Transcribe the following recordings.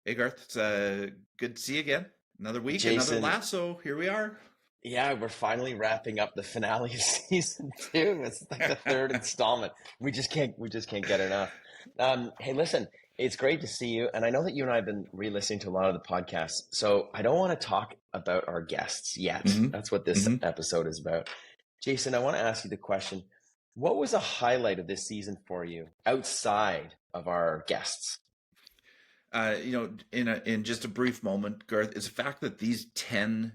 Hey Garth, it's good to see you again. Another week, another Jason, lasso. Here we are. yeah, we're finally wrapping up the finale of season two. It's like the third installment. We just can't get enough. Hey, listen, it's great to see you, and I know that you and I have been re-listening to a lot of the podcasts. So I don't want to talk about our guests yet. hmm That's what this hmm episode is about. Jason, I want to ask you the question: what was a highlight of this season for you outside of our guests? in just a brief moment, Garth, it's the fact that these 10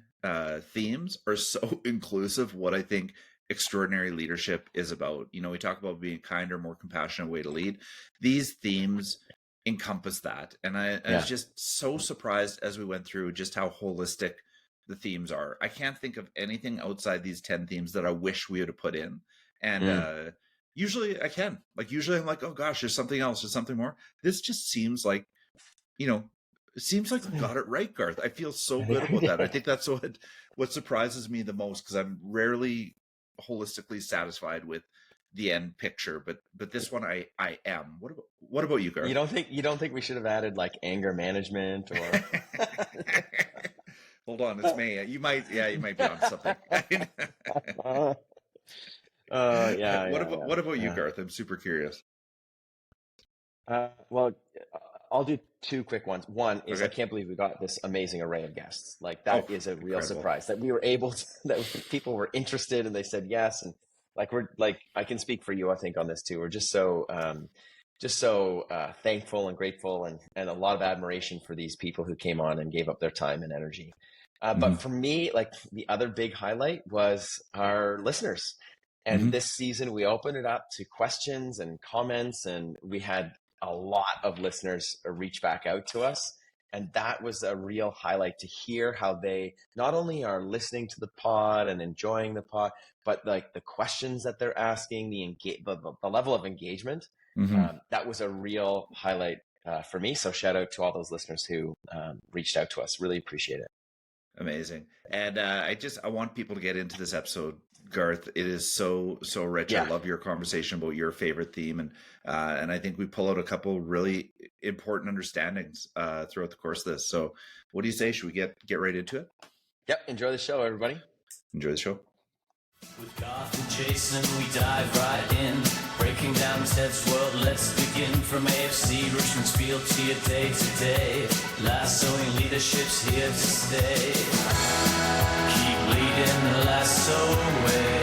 themes are so inclusive. What I think extraordinary leadership is about. We talk about being a kinder, more compassionate way to lead. These themes encompass that, and I was Yeah. just so surprised as we went through just how holistic the themes are. I can't think of anything outside these 10 themes that I wish we would have put in. And Mm. usually I can. Like, usually I'm like, oh gosh, there's something else, there's something more. This just seems like, you know, it seems like we got it right, Garth. I feel so good about that. I think that's what surprises me the most, because I'm rarely holistically satisfied with the end picture, but this one I am. What about you, You Garth? don't think you don't think we should have added like anger management or Hold on, it's May. You might be on something. yeah, what yeah, about yeah, what about you, yeah. Garth? I'm super curious. Well, I'll do two quick ones. One is I Okay. can't believe we got this amazing array of guests. Like Oh, that is a real incredible. surprise that we were able to, that people were interested and they said yes. And like we're like I can speak for you, I think, on this too. We're just so thankful and grateful and a lot of admiration for these people who came on and gave up their time and energy. But hmm for me, like the other big highlight was our listeners. And hmm this season, we opened it up to questions and comments, and we had a lot of listeners reach back out to us. And that was a real highlight to hear how they not only are listening to the pod and enjoying the pod, but like the questions that they're asking, the level of engagement. hmm That was a real highlight for me. So shout out to all those listeners who reached out to us. Really appreciate it. Amazing. And I want people to get into this episode, Garth. It is so rich. I Yeah. love your conversation about your favorite theme, and I think we pull out a couple really important understandings throughout the course of this. So, what do you say? Should we get right into it? Yep. Enjoy the show, everybody. Enjoy the show. With Garth and Jason, we dive right in. Breaking down Ted's world, let's begin. From AFC, Richmond's field to your day to day. Lassoing leadership's here to stay. Keep leading the lasso way.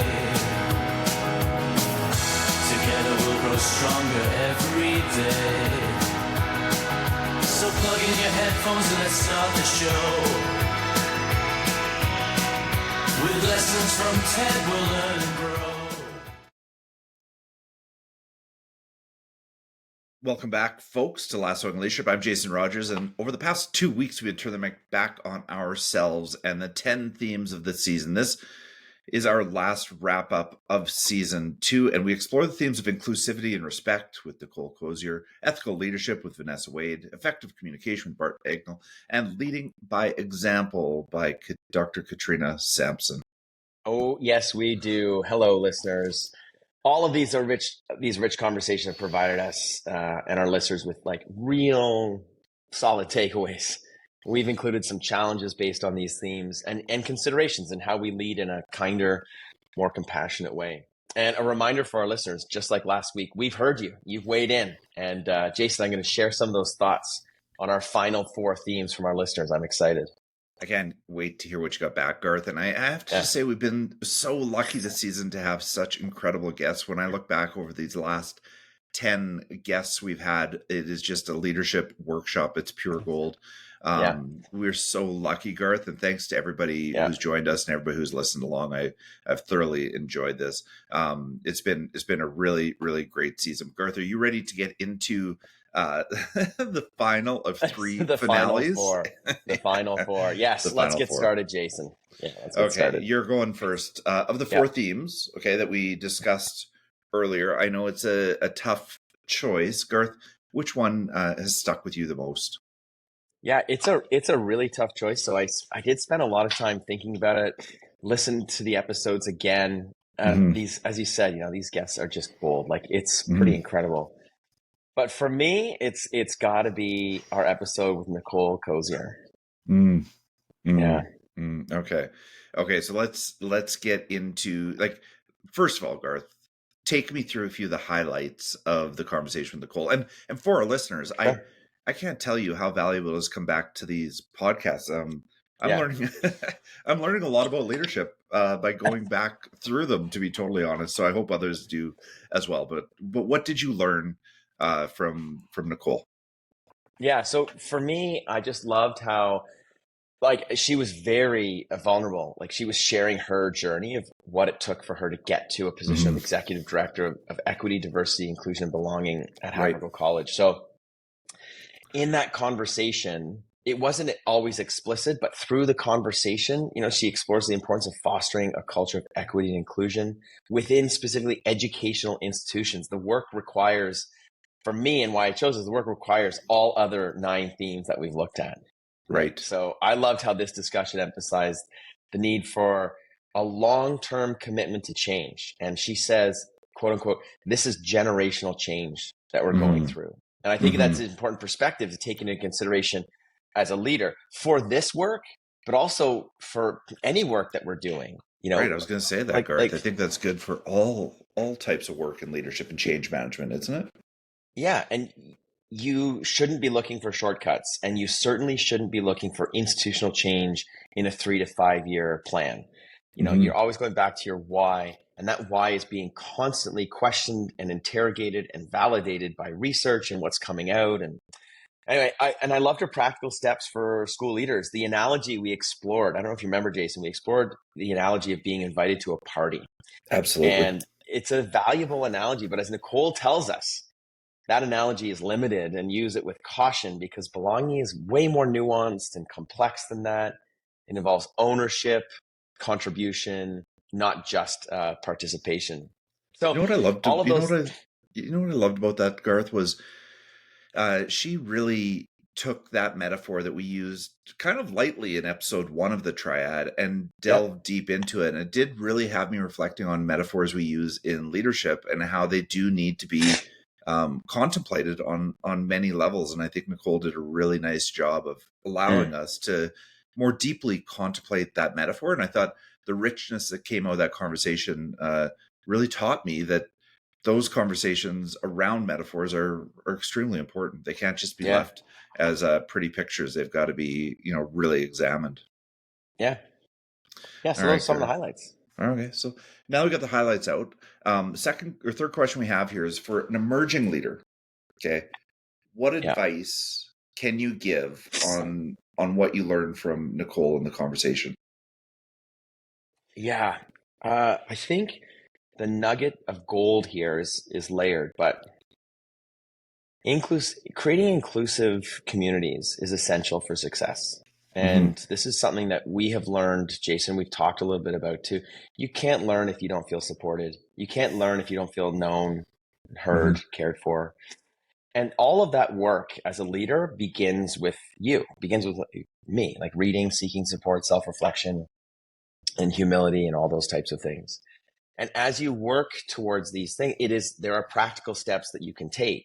Together we'll grow stronger every day. So plug in your headphones and let's start the show. With lessons from Ted, we'll learn and grow. Welcome back, folks, to Lassoing Leadership. I'm Jason Rogers, and over the past 2 weeks, we've turned the mic back on ourselves and the 10 themes of the season. This is our last wrap up of season 2, and we explore the themes of inclusivity and respect with Nicole Cozier, ethical leadership with Vanessa Wade, effective communication with Bart Eggnall, and leading by example by Dr. Katrina Sampson. Oh, yes, we do. Hello, listeners. All of these are rich. These rich conversations have provided us and our listeners with like real solid takeaways. We've included some challenges based on these themes and considerations in how we lead in a kinder, more compassionate way. And a reminder for our listeners, just like last week, we've heard you. You've weighed in. And Jason, I'm going to share some of those thoughts on our final 4 themes from our listeners. I'm excited. I can't wait to hear what you got back, Garth. And I have to Yeah. just say, we've been so lucky this season to have such incredible guests. When I look back over these last 10 guests we've had, it is just a leadership workshop. It's pure gold. Yeah. We're so lucky, Garth. And thanks to everybody Yeah. who's joined us and everybody who's listened along. I've thoroughly enjoyed this. It's been a really, really great season. Garth, are you ready to get into the final of 3 The final finales? 4. The final 4. Yes, The let's final get 4. started, Jason. Yeah, let's get Okay, started. you're going first. Of the 4 Yeah. themes, okay, that we discussed earlier, I know it's a tough choice. Garth, which one has stuck with you the most? Yeah, it's a really tough choice. So I did spend a lot of time thinking about it, listened to the episodes again. hmm These, as you said, these guests are just gold. Like it's pretty hmm incredible. But for me, it's got to be our episode with Nicole Cozier. Mm, Yeah. okay. Okay. So let's get into, like, first of all, Garth, take me through a few of the highlights of the conversation with Nicole. And for our listeners, Sure. I can't tell you how valuable it is to come back to these podcasts. I'm Yeah. learning I'm learning a lot about leadership by going back through them, to be totally honest. So I hope others do as well. But what did you learn from Nicole? Yeah. So for me, I just loved how, like, she was very vulnerable. Like, she was sharing her journey of what it took for her to get to a position of executive director of equity, diversity, inclusion, and belonging at Right. Havergal College. So in that conversation, it wasn't always explicit, but through the conversation, she explores the importance of fostering a culture of equity and inclusion within specifically educational institutions. The work requires, for me, and why I chose it, the work requires all other 9 themes that we've looked at. Right. So I loved how this discussion emphasized the need for a long-term commitment to change. And she says, quote unquote, this is generational change that we're going through. And I think that's an important perspective to take into consideration as a leader for this work, but also for any work that we're doing. Right. I was going to say that, Garth. I think that's good for all types of work in leadership and change management, isn't it? Yeah. And you shouldn't be looking for shortcuts, and you certainly shouldn't be looking for institutional change in a 3 to 5 year plan. You're always going back to your why, and that why is being constantly questioned and interrogated and validated by research and what's coming out. And anyway, I loved her practical steps for school leaders. The analogy we explored, I don't know if you remember, Jason, we explored the analogy of being invited to a party. Absolutely. And it's a valuable analogy, but as Nicole tells us, that analogy is limited, and use it with caution, because belonging is way more nuanced and complex than that. It involves ownership, contribution, not just participation. So you know what I loved? all of you those. know what I loved about that, Garth, was she really took that metaphor that we used kind of lightly in episode 1 of the triad and delved deep into it. And it did really have me reflecting on metaphors we use in leadership and how they do need to be contemplated on many levels. And I think Nicole did a really nice job of allowing us to more deeply contemplate that metaphor. And I thought the richness that came out of that conversation really taught me that those conversations around metaphors are extremely important. They can't just be left as pretty pictures. They've got to be, really examined. Yeah. So those are some of the highlights. Okay, so now we got the highlights out. Second or third question we have here is for an emerging leader. Okay, what advice can you give on what you learned from Nicole in the conversation? Yeah, I think the nugget of gold here is layered, but creating inclusive communities is essential for success. And this is something that we have learned, Jason, we've talked a little bit about too. You can't learn if you don't feel supported. You can't learn if you don't feel known, heard, cared for. And all of that work as a leader begins with me, like reading, seeking support, self-reflection, and humility, and all those types of things. And as you work towards these things, there are practical steps that you can take.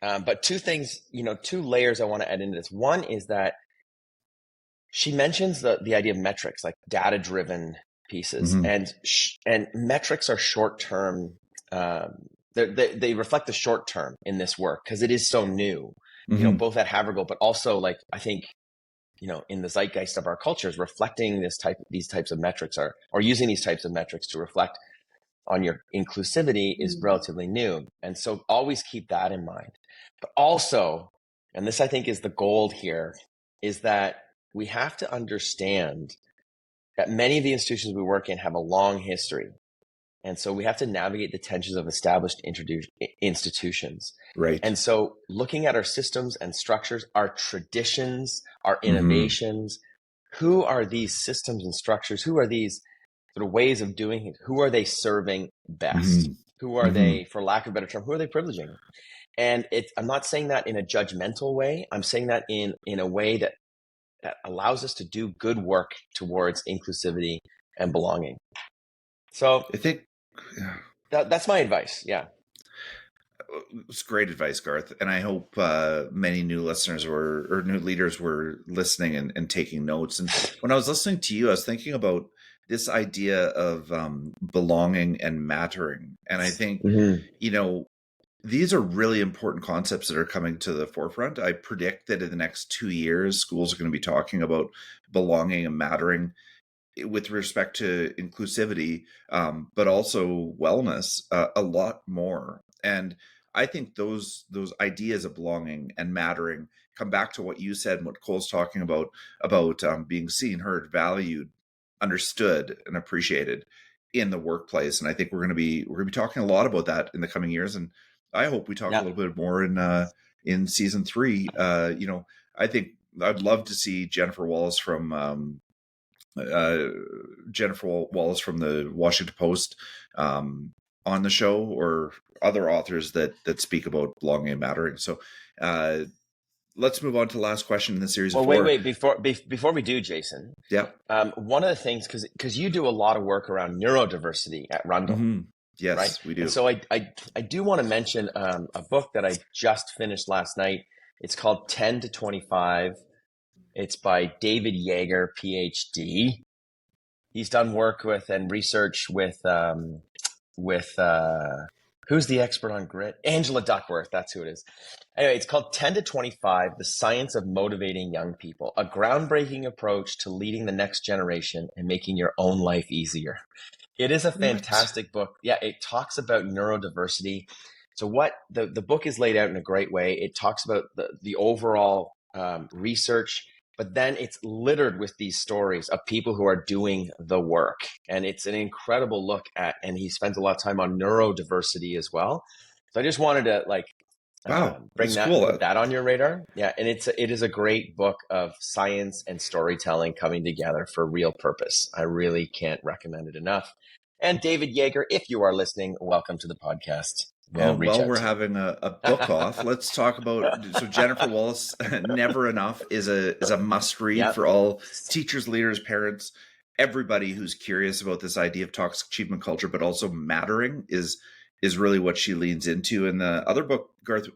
But 2 things, 2 layers I want to add into this. One is that she mentions the idea of metrics, like data-driven pieces, and metrics are short-term. They reflect the short term in this work because it is so new, both at Havergal, but also, like, I think, in the zeitgeist of our cultures, reflecting these types of metrics or using these types of metrics to reflect on your inclusivity is relatively new. And so always keep that in mind. But also, and this I think is the gold here, is that we have to understand that many of the institutions we work in have a long history. And so we have to navigate the tensions of established institutions. Right. And so looking at our systems and structures, our traditions, our innovations, who are these systems and structures? Who are these sort of ways of doing it? Who are they serving best? Who are they, for lack of a better term, who are they privileging? And I'm not saying that in a judgmental way. I'm saying that in a way that allows us to do good work towards inclusivity and belonging. So I think that's my advice. Yeah. It's great advice, Garth, and I hope many new listeners or new leaders were listening and taking notes. And when I was listening to you, I was thinking about this idea of belonging and mattering, and I think Mhm. these are really important concepts that are coming to the forefront. I predict that in the next 2 years, schools are going to be talking about belonging and mattering with respect to inclusivity, but also wellness a lot more. And I think those ideas of belonging and mattering come back to what you said and what Cole's talking about being seen, heard, valued, understood, and appreciated in the workplace. And I think we're going to be talking a lot about that in the coming years. And I hope we talk a Yeah. little bit more in season 3. I think I'd love to see Jennifer Wallace from the Washington Post on the show, or other authors that speak about belonging and mattering. So let's move on to the last question in the series Well, of 4. wait. Before we do, Jason, Yeah. one of the things, because you do a lot of work around neurodiversity at Rundle, Mm-hmm. Yes, right? we do. And so I do want to mention a book that I just finished last night. It's called 10 to 25. It's by David Yeager, PhD. He's done work with and research with who's the expert on grit? Angela Duckworth. That's who it is. Anyway, it's called 10 to 25, The Science of Motivating Young People, a groundbreaking approach to leading the next generation and making your own life easier. It is a fantastic book. Yeah, it talks about neurodiversity. So what the book is laid out in a great way. It talks about the overall research, but then it's littered with these stories of people who are doing the work. And it's an incredible look at, and he spends a lot of time on neurodiversity as well. So I just wanted to bring that, cool. put that on your radar. Yeah. And it is a great book of science and storytelling coming together for real purpose. I really can't recommend it enough. And David Yeager, if you are listening, welcome to the podcast. We're having a book off. Let's talk about, so Jennifer Wallace, Never Enough is a must read for all teachers, leaders, parents, everybody who's curious about this idea of toxic achievement culture, but also mattering is really what she leans into. And the other book, Garth,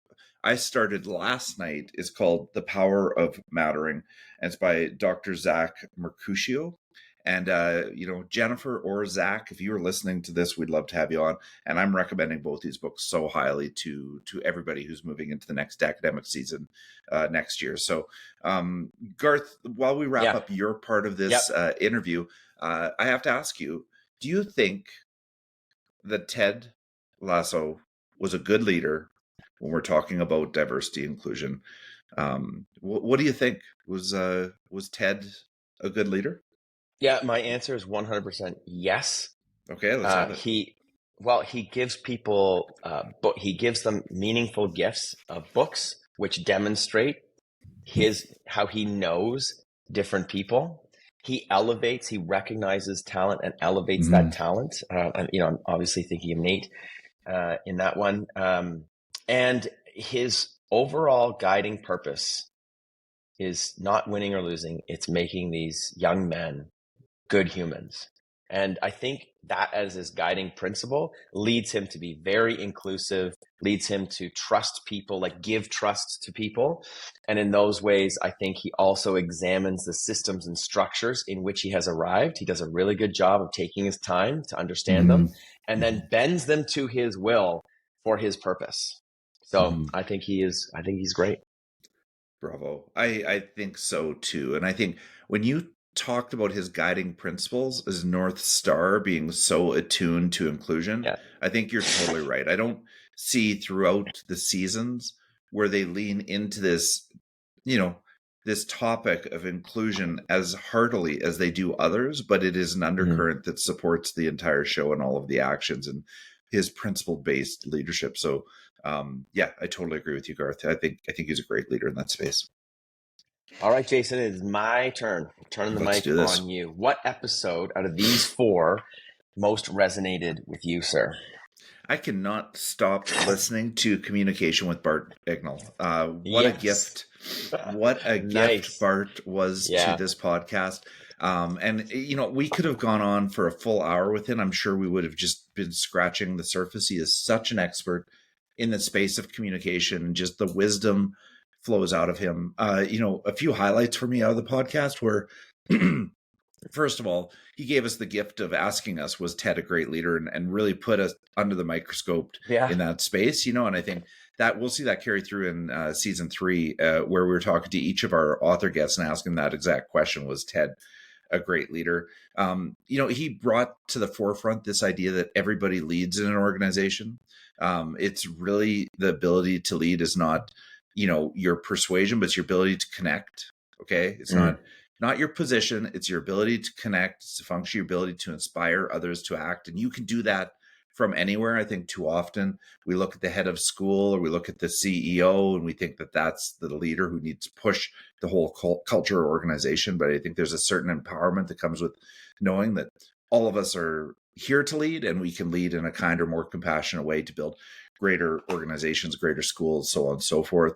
I started last night, is called The Power of Mattering, and it's by Dr. Zach Mercutio. And, Jennifer or Zach, if you are listening to this, we'd love to have you on. And I'm recommending both these books so highly to everybody who's moving into the next academic season next year. So, Garth, while we wrap up your part of this interview, I have to ask you, do you think that Ted Lasso was a good leader when we're talking about diversity inclusion? What do you think? Was Ted a good leader? Yeah, my answer is 100% yes. Okay, let's have it. He gives people, he gives them meaningful gifts of books, which demonstrate how he knows different people. He recognizes talent and elevates that talent. And I'm obviously thinking of Nate in that one. And his overall guiding purpose is not winning or losing. It's making these young men good humans. And I think that as his guiding principle leads him to be very inclusive, leads him to trust people, like give trust to people. And in those ways, I think he also examines the systems and structures in which he has arrived. He does a really good job of taking his time to understand them and then bends them to his will for his purpose. So I think he's great. Bravo. I think so too. And I think when you talked about his guiding principles as North Star being so attuned to inclusion, I think you're totally right. I don't see throughout the seasons where they lean into this, this topic of inclusion as heartily as they do others, but it is an undercurrent that supports the entire show and all of the actions and his principle-based leadership. So I totally agree with you, Garth. I think he's a great leader in that space. All right, Jason, it is my turn. Turning the mic on you. What episode out of these 4 most resonated with you, sir? I cannot stop listening to Communication with Bart Eggnall. What a gift. What a gift Bart was to this podcast. And we could have gone on for a full hour with him. I'm sure we would have just been scratching the surface. He is such an expert, in the space of communication, and just the wisdom flows out of him. A few highlights for me out of the podcast were, first of all, he gave us the gift of asking us, was Ted a great leader, and really put us under the microscope in that space, and I think that we'll see that carry through in season 3, where we were talking to each of our author guests and asking that exact question, was Ted a great leader? He brought to the forefront this idea that everybody leads in an organization. It's really, the ability to lead is not, your persuasion, but it's your ability to connect. Okay. It's not your position. It's your ability to connect, it's to function, your ability to inspire others to act. And you can do that from anywhere. I think too often we look at the head of school, or we look at the CEO, and we think that that's the leader who needs to push the whole culture or organization. But I think there's a certain empowerment that comes with knowing that all of us are here to lead, and we can lead in a kinder, more compassionate way to build greater organizations, greater schools, so on and so forth.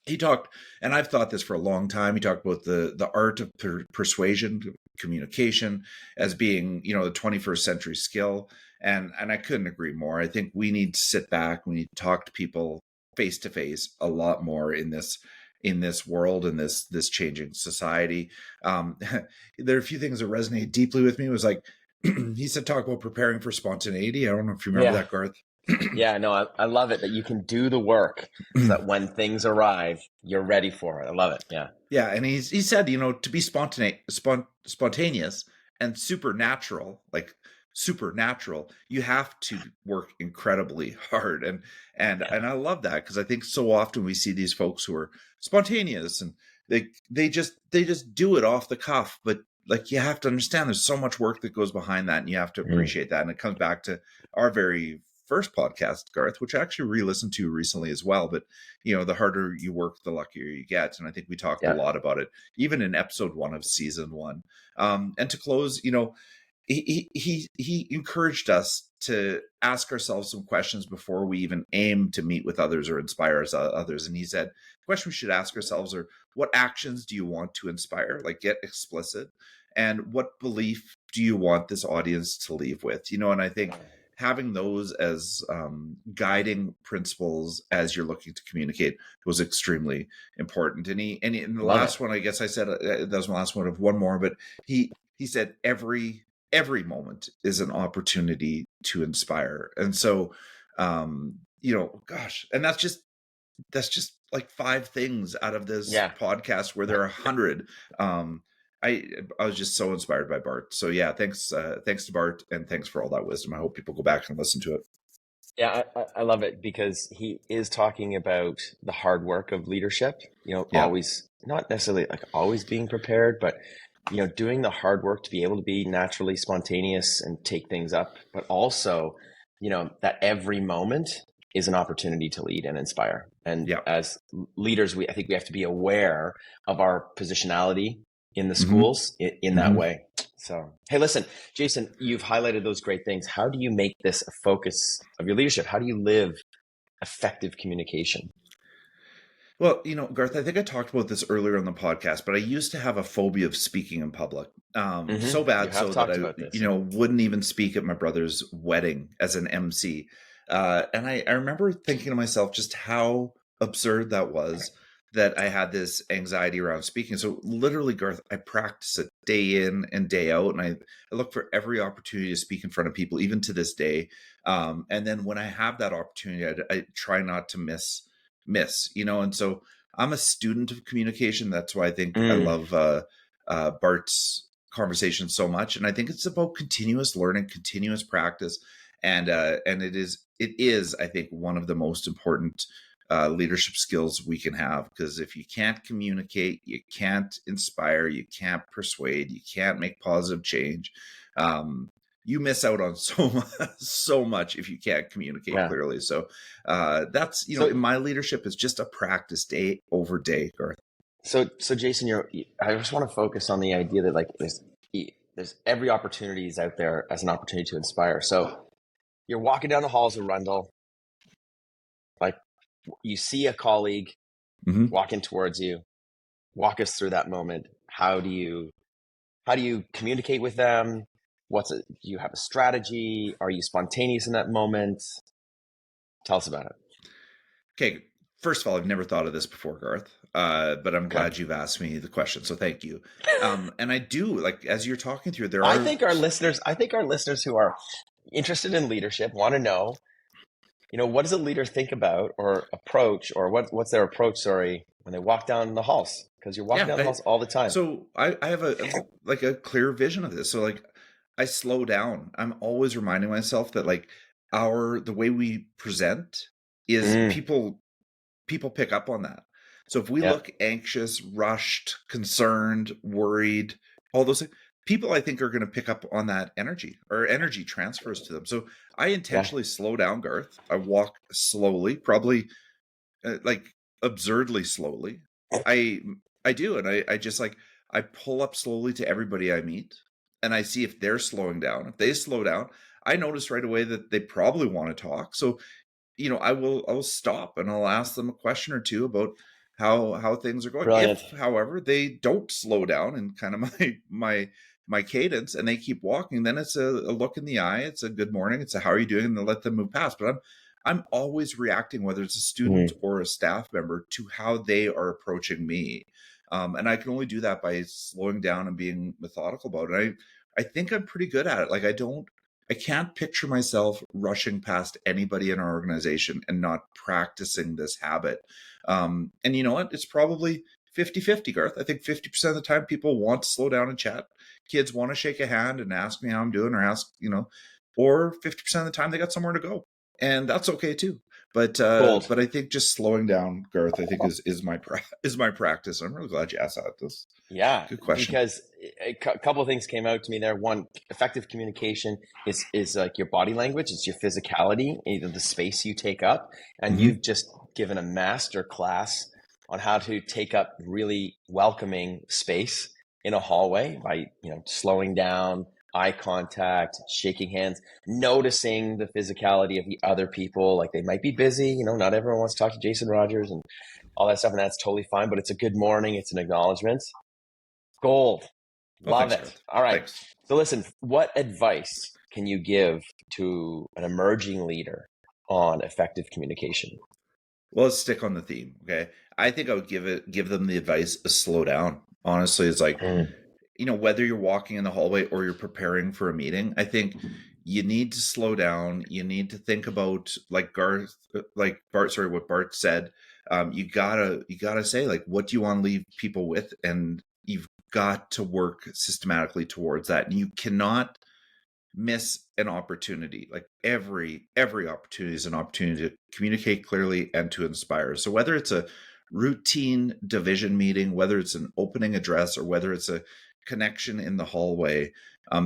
He talked, and I've thought this for a long time, he talked about the art of persuasion, communication, as being, the 21st century skill. And I couldn't agree more. I think we need to sit back, we need to talk to people face to face a lot more in this world, in this changing society. There are a few things that resonate deeply with me. It was like, he said, talk about preparing for spontaneity. I don't know if you remember that, Garth. Yeah, no, I love it that you can do the work so that when things arrive, you're ready for it. I love it. Yeah. Yeah. And he said, to be spontaneous and supernatural, you have to work incredibly hard. And I love that, because I think so often we see these folks who are spontaneous and they just do it off the cuff. But like, you have to understand there's so much work that goes behind that, and you have to appreciate that. And it comes back to our very first podcast, Garth, which I actually re-listened to recently as well. But, the harder you work, the luckier you get. And I think we talked a lot about it, even in episode 1 of season 1. And to close, he encouraged us to ask ourselves some questions before we even aim to meet with others or inspire others. And he said, the question we should ask ourselves are, what actions do you want to inspire? Like, get explicit. And what belief do you want this audience to leave with? And I think having those as guiding principles as you're looking to communicate was extremely important. And in the last one, I guess I said, that was my last one of one more, but he said, every moment is an opportunity to inspire. And so, gosh, and that's just like 5 things out of this podcast, where there are 100. I was just so inspired by Bart. So yeah, thanks to Bart, and thanks for all that wisdom. I hope people go back and listen to it. Yeah, I love it, because he is talking about the hard work of leadership, always, not necessarily like always being prepared, but, doing the hard work to be able to be naturally spontaneous and take things up, but also, that every moment is an opportunity to lead and inspire. And as leaders, I think we have to be aware of our positionality in the schools in that way. So, hey, listen, Jason, you've highlighted those great things. How do you make this a focus of your leadership? How do you live effective communication? Well, Garth, I think I talked about this earlier on the podcast, but I used to have a phobia of speaking in public. So bad so that I, wouldn't even speak at my brother's wedding as an MC. And I remember thinking to myself just how absurd that was, that I had this anxiety around speaking. So literally, Garth, I practice it day in and day out. And I look for every opportunity to speak in front of people, even to this day. And then when I have that opportunity, I try not to miss, and so I'm a student of communication. That's why I think I love Bart's conversation so much. And I think it's about continuous learning, continuous practice. And it is, I think, one of the most important leadership skills we can have, because if you can't communicate, you can't inspire, you can't persuade, you can't make positive change. You miss out on so much if you can't communicate clearly. So that's, in my leadership, is just a practice day over day, Garth. So Jason, I just want to focus on the idea that like there's every opportunity is out there as an opportunity to inspire. So you're walking down the halls of Rundle, like you see a colleague walking towards you. Walk us through that moment. How do you communicate with them? Do you have a strategy? Are you spontaneous in that moment? Tell us about it. Okay, first of all, I've never thought of this before, Garth, but I'm Okay. glad you've asked me the question, so thank you. And I do, like, as you're talking through, there I are... think our listeners who are interested in leadership want to know, what does a leader think about or approach, or what's their approach, sorry, when they walk down the halls? Because you're walking Yeah, down the halls all the time. so I have like a clear vision of this. So like I slow down. I'm always reminding myself that like the way we present is Mm, people pick up on that. So if we yeah, look anxious, rushed, concerned, worried, all those things, people I think are going to pick up on that energy, or energy transfers to them. So I yeah, intentionally slow down, Garth. I walk slowly, probably like absurdly slowly. I I do, and I just like I pull up slowly to everybody I meet, and I see if they're slowing down. If they slow down, I notice right away that they probably want to talk. So I will stop and I'll ask them a question or two about how things are going. brilliant. If, however, they don't slow down in kind of my cadence and they keep walking, then it's a look in the eye, it's a good morning, it's a how are you doing, and they'll let them move past. But I'm always reacting, whether it's a student Mm, or a staff member, to how they are approaching me. And I can only do that by slowing down and being methodical about it. I think I'm pretty good at it. Like I can't picture myself rushing past anybody in our organization and not practicing this habit. And you know what? It's probably 50-50, Garth. I think 50% of the time people want to slow down and chat. Kids want to shake a hand and ask me how I'm doing, or ask, or 50% of the time they got somewhere to go. And that's okay too. But gold. but I think just slowing down, Garth, I think is my practice. I'm really glad you asked that. That's Yeah, a good question. because a couple of things came out to me there. One, effective communication is like your body language, it's your physicality, either the space you take up, and Hmm. you've just given a master class on how to take up really welcoming space in a hallway by slowing down, eye contact, shaking hands, noticing the physicality of the other people. Like they might be busy, not everyone wants to talk to Jason Rogers and all that stuff, and that's totally fine. But it's a good morning, it's an acknowledgement. Gold. Oh, Love thanks, it. Garth. All right. Thanks. So listen, what advice can you give to an emerging leader on effective communication? Well, let's stick on the theme. Okay. I think I would give them the advice to slow down. Honestly, it's like, Mm, whether you're walking in the hallway or you're preparing for a meeting, I think you need to slow down. You need to think about, like what Bart said. You gotta say, like, what do you want to leave people with? And you've got to work systematically towards that. And you cannot miss an opportunity. Like every opportunity is an opportunity to communicate clearly and to inspire. So whether it's a routine division meeting, whether it's an opening address, or whether it's a connection in the hallway,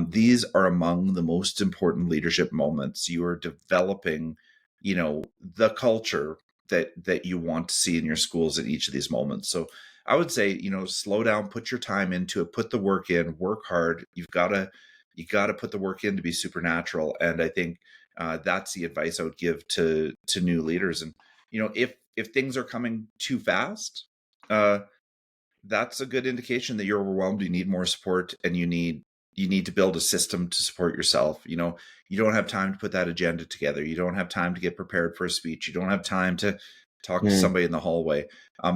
these are among the most important leadership moments. You are developing, the culture that you want to see in your schools at each of these moments. So I would say, slow down, put your time into it, put the work in, work hard. You got to put the work in to be supernatural. And I think that's the advice I would give to new leaders. And if things are coming too fast, uh, that's a good indication that you're overwhelmed. You need more support, and you need to build a system to support yourself. You don't have time to put that agenda together. You don't have time to get prepared for a speech. You don't have time to talk to mm, somebody in the hallway.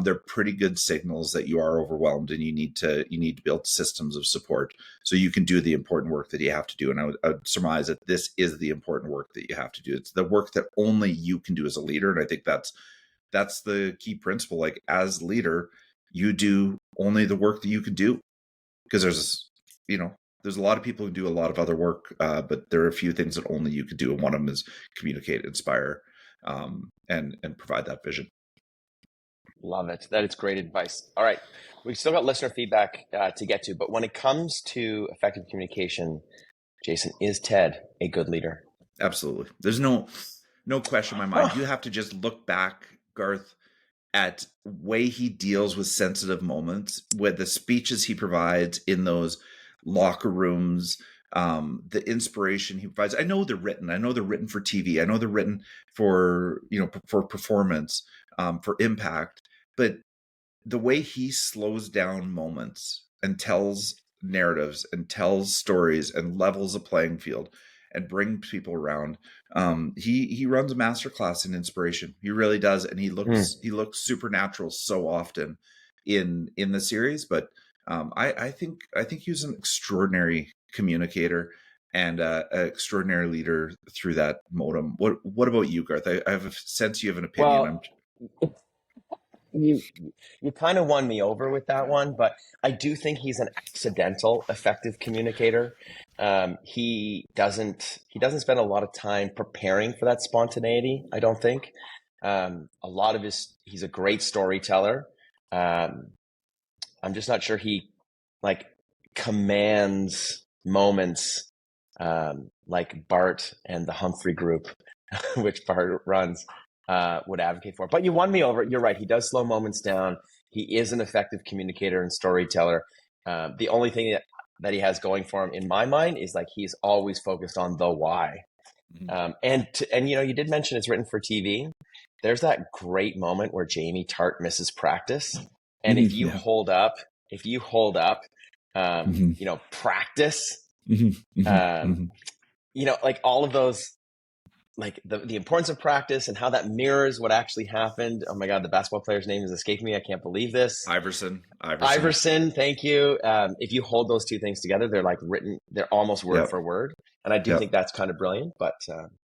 They're pretty good signals that you are overwhelmed, and you need to build systems of support so you can do the important work that you have to do. And I would surmise that this is the important work that you have to do. It's the work that only you can do as a leader. And I think that's the key principle. Like, as leader, you do only the work that you can do, because there's a lot of people who do a lot of other work, but there are a few things that only you can do, and one of them is communicate, inspire, and provide that vision. love it. That is great advice. All right. We've still got listener feedback to get to, but when it comes to effective communication, Jason, is Ted a good leader? Absolutely, there's no question in my mind. You have to just look back, Garth, at way he deals with sensitive moments, with the speeches he provides in those locker rooms, the inspiration he provides. I know they're written for TV. I know they're written for for performance, for impact. But the way he slows down moments and tells narratives and tells stories and levels a playing field, and bring people around. He runs a masterclass in inspiration. He really does, and he looks supernatural so often in the series. But I think he was an extraordinary communicator and an extraordinary leader through that modem. What about you, Garth? I have a sense you have an opinion. Well, you kind of won me over with that one, but I do think he's an accidental effective communicator. He doesn't spend a lot of time preparing for that spontaneity, I don't think. He's a great storyteller. I'm just not sure he like commands moments like Bart and the Humphrey group, which Bart runs, would advocate for. But you won me over. You're right. He does slow moments down. He is an effective communicator and storyteller. The only thing that he has going for him, in my mind, is like he's always focused on the why. And you did mention it's written for TV. There's that great moment where Jamie Tart misses practice, and if you hold up, practice. Like all of those, like the importance of practice and how that mirrors what actually happened. Oh my God, the basketball player's name is escaping me. I can't believe this. Iverson. Thank you. If you hold those two things together, they're like written, they're almost word for word. And I do think that's kind of brilliant, but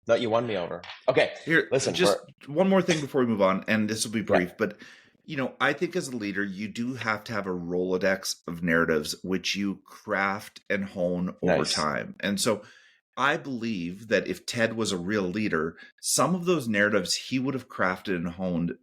no, you won me over. Okay. Here, listen, just one more thing before we move on, and this will be brief, but I think as a leader, you do have to have a Rolodex of narratives, which you craft and hone over time. And so I believe that if Ted was a real leader, some of those narratives he would have crafted and honed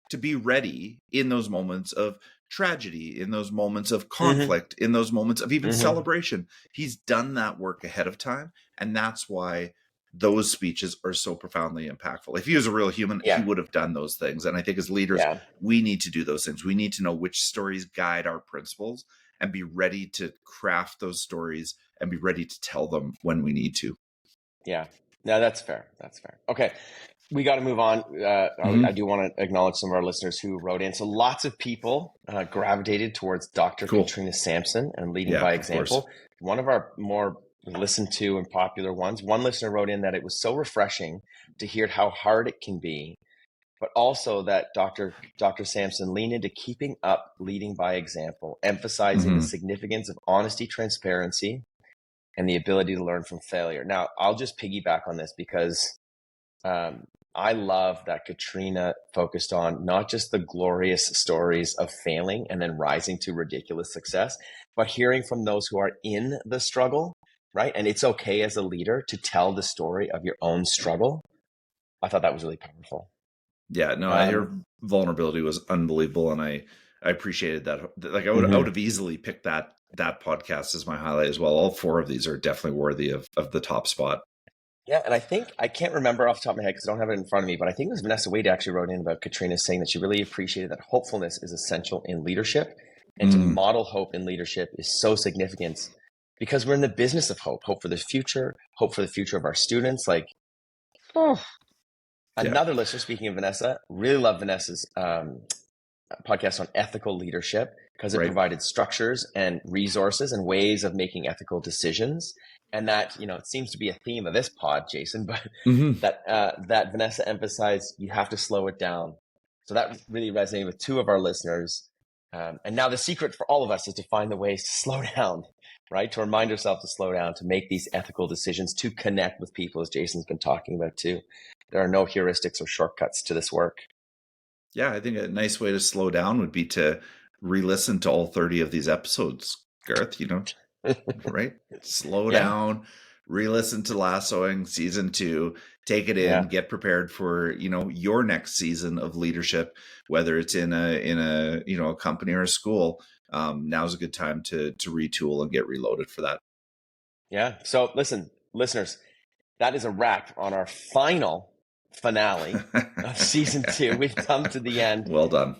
to be ready in those moments of tragedy, in those moments of conflict, in those moments of even celebration. He's done that work ahead of time. And that's why those speeches are so profoundly impactful. If he was a real human, he would have done those things. And I think as leaders, we need to do those things. We need to know which stories guide our principles and be ready to craft those stories and be ready to tell them when we need to. Yeah, no, that's fair. Okay. We got to move on. I do want to acknowledge some of our listeners who wrote in. So lots of people gravitated towards Dr. Katrina Sampson and leading by example. One of our more listened to and popular ones. One listener wrote in that it was so refreshing to hear how hard it can be, but also that Dr. Sampson leaned into keeping up leading by example, emphasizing the significance of honesty, transparency, and the ability to learn from failure. Now, I'll just piggyback on this because I love that Katrina focused on not just the glorious stories of failing and then rising to ridiculous success, but hearing from those who are in the struggle, right? And it's okay as a leader to tell the story of your own struggle. I thought that was really powerful. Yeah, no, her vulnerability was unbelievable, and I appreciated that. Like I would have easily picked that podcast as my highlight as well. All four of these are definitely worthy of the top spot. Yeah, and I think, I can't remember off the top of my head because I don't have it in front of me, but I think it was Vanessa Wade actually wrote in about Katrina saying that she really appreciated that hopefulness is essential in leadership, and to model hope in leadership is so significant because we're in the business of hope for the future, hope for the future of our students. Another listener, speaking of Vanessa, really love Vanessa's podcast on ethical leadership because it provided structures and resources and ways of making ethical decisions. And that, it seems to be a theme of this pod, Jason, but that Vanessa emphasized you have to slow it down. So that really resonated with two of our listeners. And now the secret for all of us is to find the ways to slow down, right? To remind ourselves to slow down, to make these ethical decisions, to connect with people, as Jason's been talking about too. There are no heuristics or shortcuts to this work. Yeah, I think a nice way to slow down would be to re-listen to all 30 of these episodes, Garth, right? Slow down, re-listen to Lassoing season 2, take it in, get prepared for, your next season of leadership, whether it's in a company or a school. Now's a good time to retool and get reloaded for that. Yeah. So listen, listeners, that is a wrap on our finale of season 2. We've come to the end. Well done.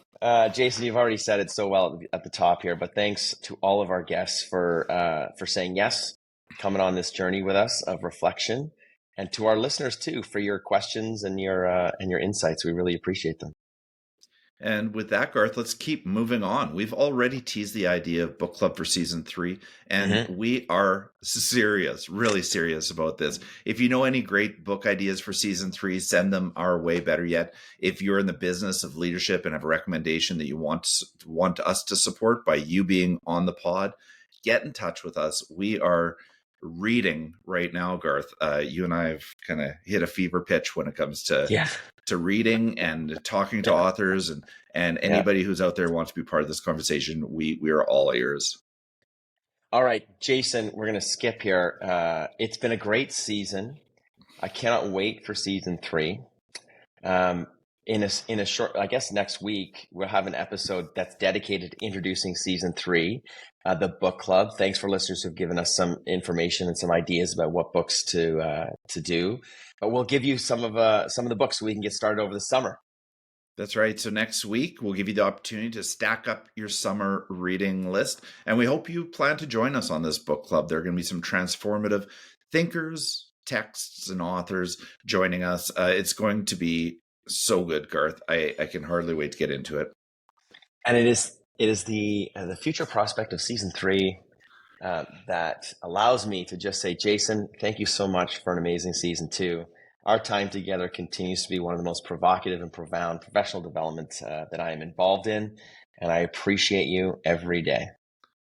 Jason, you've already said it so well at the top here, but thanks to all of our guests for saying yes, coming on this journey with us of reflection, and to our listeners too for your questions and your insights. We really appreciate them. And with that, Garth, let's keep moving on. We've already teased the idea of book club for season 3, and we are serious, really serious about this. If you know any great book ideas for season 3, send them our way. Better yet, if you're in the business of leadership and have a recommendation that you want us to support by you being on the pod, get in touch with us. We are reading right now, Garth. You and I have kind of hit a fever pitch when it comes to reading and talking to authors, and anybody who's out there wants to be part of this conversation. We are all ears. All right, Jason, we're going to skip here. It's been a great season. I cannot wait for season 3. In a short, I guess next week, we'll have an episode that's dedicated to introducing season 3, the book club. Thanks for listeners who've given us some information and some ideas about what books to do. But we'll give you some of the books so we can get started over the summer. That's right. So next week, we'll give you the opportunity to stack up your summer reading list. And we hope you plan to join us on this book club. There are going to be some transformative thinkers, texts, and authors joining us. It's going to be so good, Garth. I can hardly wait to get into it. And it is the future prospect of season 3 that allows me to just say, Jason, thank you so much for an amazing season 2. Our time together continues to be one of the most provocative and profound professional developments that I am involved in, and I appreciate you every day.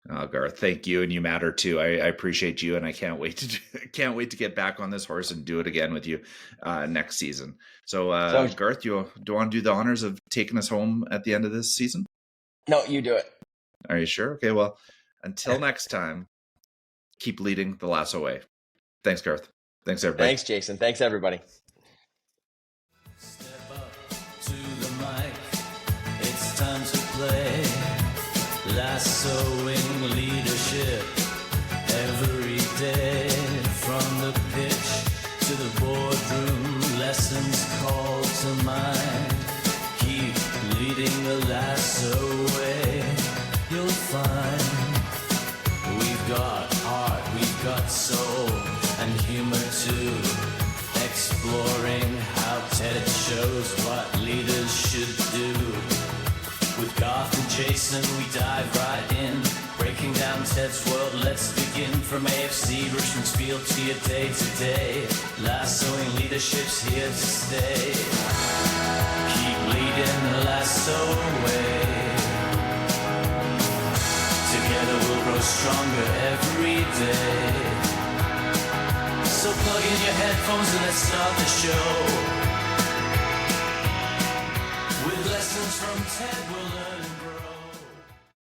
Oh, Garth, thank you, and you matter too. I appreciate you, and I can't wait to get back on this horse and do it again with you next season. So, Garth, do you want to do the honors of taking us home at the end of this season? No, you do it. Are you sure? Okay, well, until next time, keep leading the Lasso way. Thanks, Garth. Thanks, everybody. Thanks, Jason. Thanks, everybody. Step up to the mic. It's time to play. Lassoing leadership every day. From the pitch to the boardroom, lessons call to mind. Keep leading the Lasso way. You'll find we've got heart, we've got soul, and humor too. Exploring how TED shows what leaders should do. With Garth and Jason, we dive right in, breaking down TED's world. Let's begin from AFC, Richmond's field to your day-to-day. Lassoing leadership's here to stay. Keep leading the Lasso way. Together we'll grow stronger every day. So plug in your headphones and let's start the show. With lessons from TED, we'll learn and grow.